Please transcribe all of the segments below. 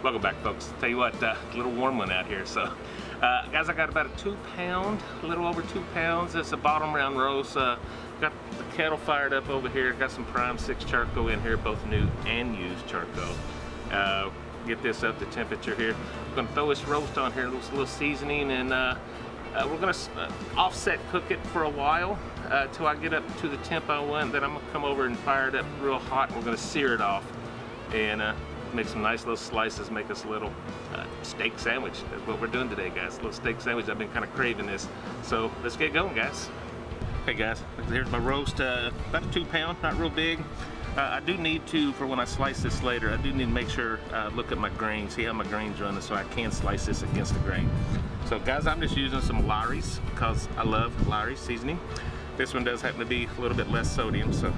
Welcome back, folks. Tell you what, a little warm one out here. So, guys, I got about a 2 pound, a little over 2 pounds. It's a bottom round roast. Got the kettle fired up over here. Got some prime 6 charcoal in here, both new and used charcoal. Get this up to temperature here. We're gonna throw this roast on here, a little seasoning, and we're gonna offset cook it for a while till I get up to the temp I want. Then I'm gonna come over and fire it up real hot. And we're gonna sear it off and make some nice little slices, make us a little steak sandwich. That's what we're doing today, guys. A little steak sandwich. I've been kind of craving this. So let's get going, guys. Okay, guys, here's my roast. About a 2 pound, not real big. I do need to, for when I slice this later, I do need to make sure, look at my grain, see how my grain's running so I can slice this against the grain. So guys, I'm just using some Lawry's because I love Lawry's seasoning. This one does happen to be a little bit less sodium, so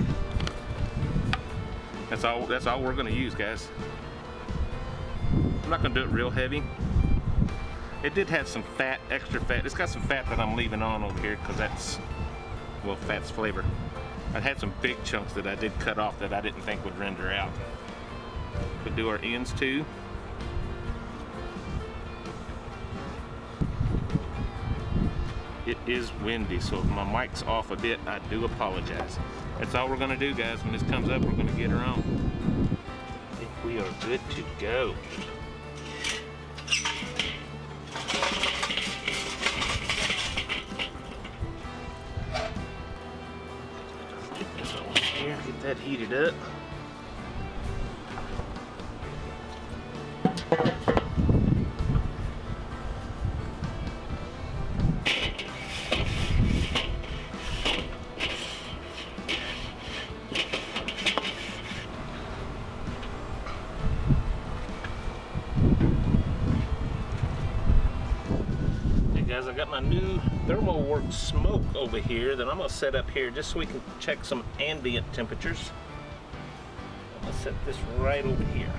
that's all we're gonna use, guys. I'm not gonna do it real heavy. It did have some fat, extra fat. It's got some fat that I'm leaving on over here because that's, well, fat's flavor. I had some big chunks that I did cut off that I didn't think would render out. We'll do our ends too. It is windy, so if my mic's off a bit, I do apologize. That's all we're gonna do, guys. When this comes up, we're gonna get her on. I think we are good to go. Get this over here, get that heated up. Guys, I got my new ThermoWorks smoke over here that I'm gonna set up here just so we can check some ambient temperatures. I'm gonna set this right over here.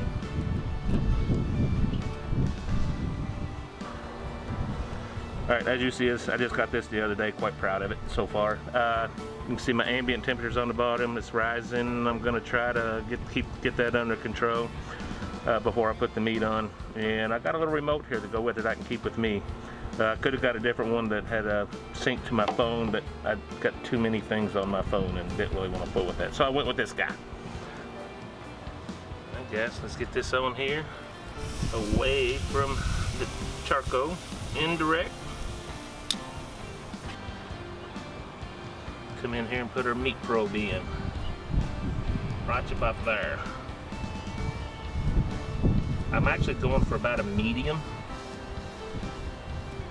All right, as you see this, I just got this the other day, quite proud of it so far. You can see my ambient temperatures on the bottom, it's rising. I'm gonna try to get that under control before I put the meat on. And I got a little remote here to go with it I can keep with me. I could have got a different one that had a sync to my phone, but I got too many things on my phone and didn't really want to fool with that. So I went with this guy. I guess let's get this on here, away from the charcoal, indirect. Come in here and put our meat probe in. Right about there. I'm actually going for about a medium.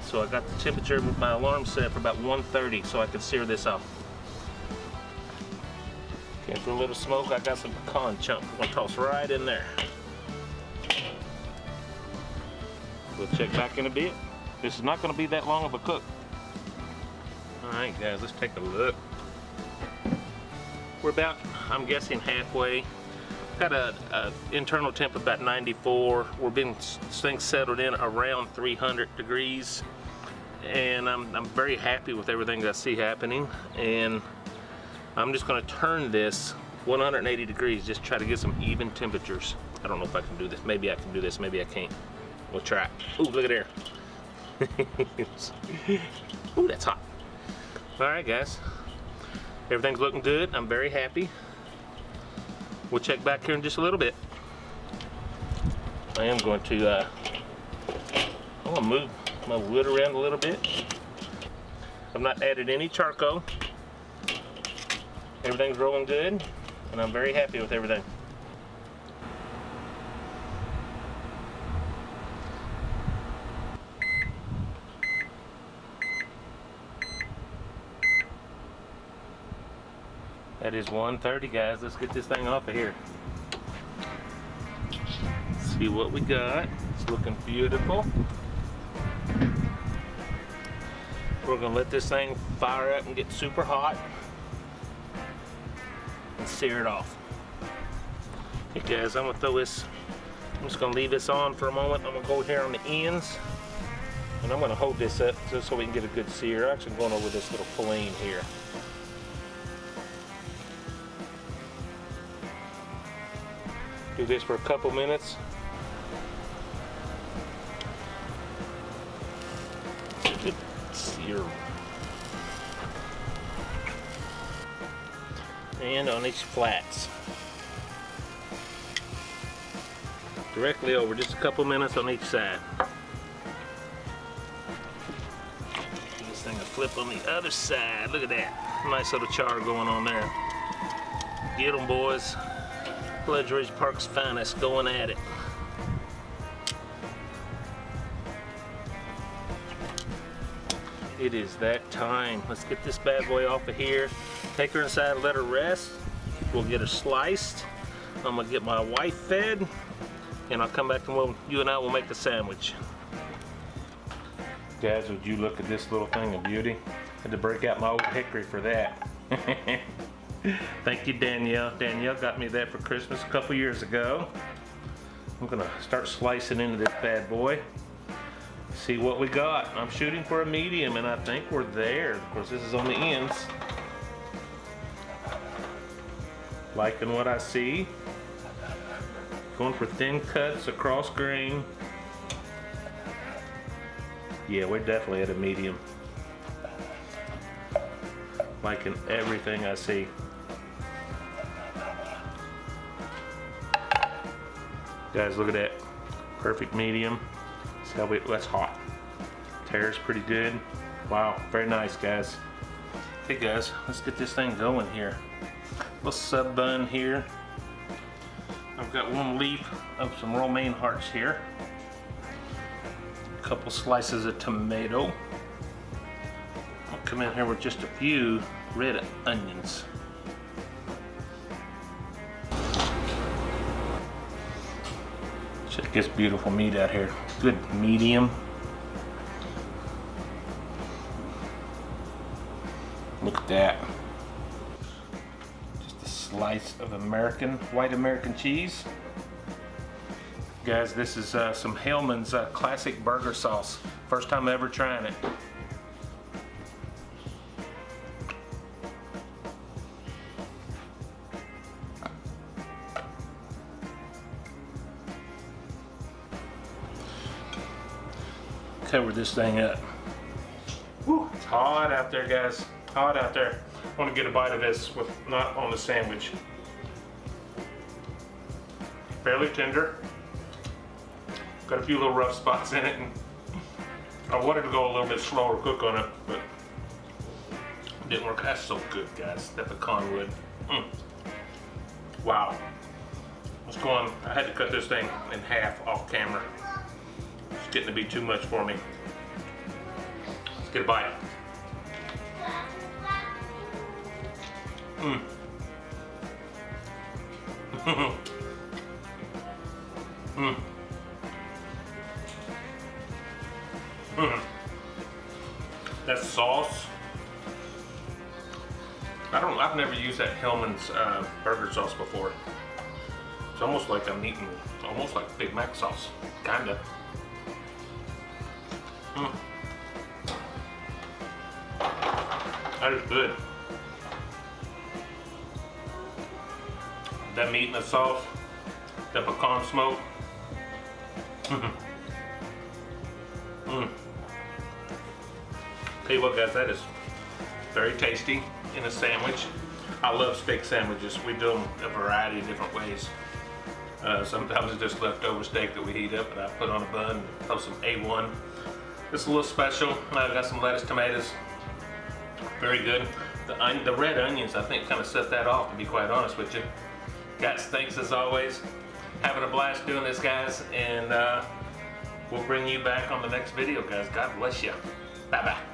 So I got the temperature with my alarm set for about 130 so I can sear this off. Okay, for a little smoke, I got some pecan chunk. I'm gonna toss right in there. We'll check back in a bit. This is not gonna be that long of a cook. All right, guys, let's take a look. We're about, I'm guessing, halfway. Got a internal temp of about 94. We're being things settled in around 300 degrees. And I'm very happy with everything that I see happening, and I'm just going to turn this 180 degrees, just try to get some even temperatures. I don't know if I can do this. Maybe I can do this, maybe I can't. We'll try. Ooh, look at there. Ooh, that's hot. All right, guys, everything's looking good. I'm very happy. We'll check back here in just a little bit. I am going to I'm gonna move my wood around a little bit. I've not added any charcoal. Everything's rolling good, and I'm very happy with everything. That is 130, guys. Let's get this thing off of here. See what we got. It's looking beautiful. We're gonna let this thing fire up and get super hot and sear it off. Okay, guys, I'm gonna throw this, I'm just gonna leave this on for a moment. I'm gonna go here on the ends, and I'm gonna hold this up just so we can get a good sear. I'm actually going over this little flame here. Do this for a couple minutes. and on these flats. Directly over, just a couple minutes on each side. This thing will flip on the other side. Look at that. Nice little char going on there. Get them, boys. Pledge Ridge Park's finest going at it. It is that time. Let's get this bad boy off of here. Take her inside and let her rest. We'll get her sliced. I'm gonna get my wife fed, and I'll come back and you and I will make the sandwich. Guys, would you look at this little thing of beauty? Had to break out my old hickory for that. Thank you, Danielle. Danielle got me that for Christmas a couple years ago. I'm gonna start slicing into this bad boy. See what we got. I'm shooting for a medium, and I think we're there. Of course, this is on the ends. Liking what I see. Going for thin cuts across grain. Yeah, we're definitely at a medium. Liking everything I see. Guys, look at that. Perfect medium. See how that's hot. Tear's pretty good. Wow, very nice, guys. Hey guys, let's get this thing going here. Little sub bun here. I've got one leaf of some romaine hearts here. A couple slices of tomato. I'll come in here with just a few red onions. Check this beautiful meat out here. Good medium. Look at that. Just a slice of white American cheese. Guys, this is some Hellman's classic burger sauce. First time ever trying it. Cover this thing up. Woo, it's hot out there, guys. Hot out there. I want to get a bite of this with not on the sandwich. Fairly tender. Got a few little rough spots in it, and I wanted to go a little bit slower cook on it, but it didn't work. That's so good, guys. That pecan wood. Wow. Let's go on. I had to cut this thing in half off camera. It's getting to be too much for me. Let's get a bite. That sauce, I've never used that Hellman's burger sauce before. It's almost like I'm eating, almost like Big Mac sauce, kinda. That is good. That meat and the sauce, that pecan smoke. Tell you what, guys, that is very tasty in a sandwich. I love steak sandwiches. We do them a variety of different ways. Sometimes it's just leftover steak that we heat up and I put on a bun and throw some A1. It's a little special. I've got some lettuce, tomatoes. Very good. The red onions, I think, kind of set that off, to be quite honest with you. Guys, thanks as always. Having a blast doing this, guys, and we'll bring you back on the next video, guys. God bless you. Bye-bye.